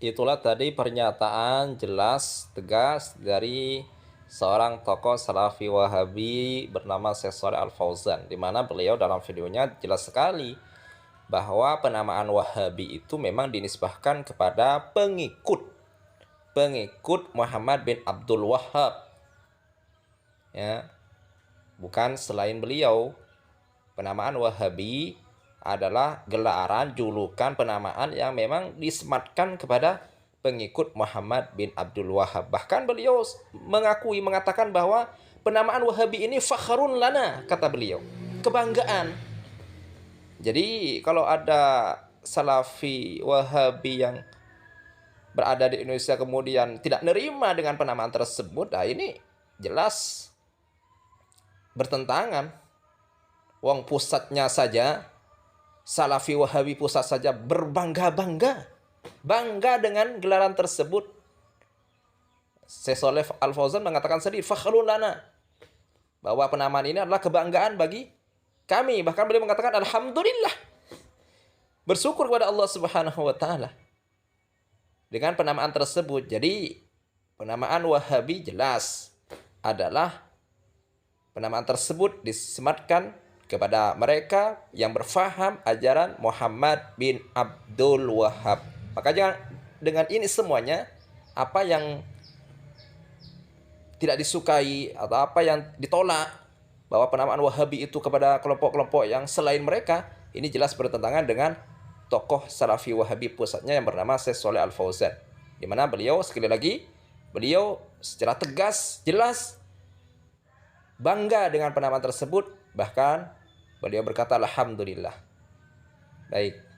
itulah tadi pernyataan jelas, tegas dari seorang tokoh Salafi Wahabi bernama Syekh Shalih Al Fauzan, di mana beliau dalam videonya jelas sekali bahwa penamaan Wahabi itu memang dinisbahkan kepada pengikut Muhammad bin Abdul Wahhab, ya, bukan selain beliau. Penamaan Wahabi adalah gelaran, julukan, penamaan yang memang disematkan kepada pengikut Muhammad bin Abdul Wahhab. Bahkan beliau mengatakan bahwa penamaan Wahabi ini fakhrun lana, kata beliau, kebanggaan. Jadi kalau ada Salafi Wahabi yang berada di Indonesia kemudian tidak nerima dengan penamaan tersebut, nah ini jelas bertentangan. Wong pusatnya saja, Salafi Wahabi pusat saja berbangga-bangga dengan gelaran tersebut. Syekh Shalih Al Fauzan mengatakan sendiri, fakhrun lana, bahwa penamaan ini adalah kebanggaan bagi kami. Bahkan beliau mengatakan alhamdulillah, bersyukur kepada Allah Subhanahu wa taala dengan penamaan tersebut. Jadi penamaan Wahabi jelas adalah penamaan tersebut disematkan kepada mereka yang berfaham ajaran Muhammad bin Abdul Wahhab. Makanya dengan ini semuanya, apa yang tidak disukai atau apa yang ditolak, bahwa penamaan Wahabi itu kepada kelompok-kelompok yang selain mereka, ini jelas bertentangan dengan tokoh Salafi Wahabi pusatnya yang bernama Syekh Shalih Al Fauzan, di mana beliau, sekali lagi, beliau secara tegas, jelas bangga dengan penamaan tersebut. Bahkan beliau berkata alhamdulillah. Baik.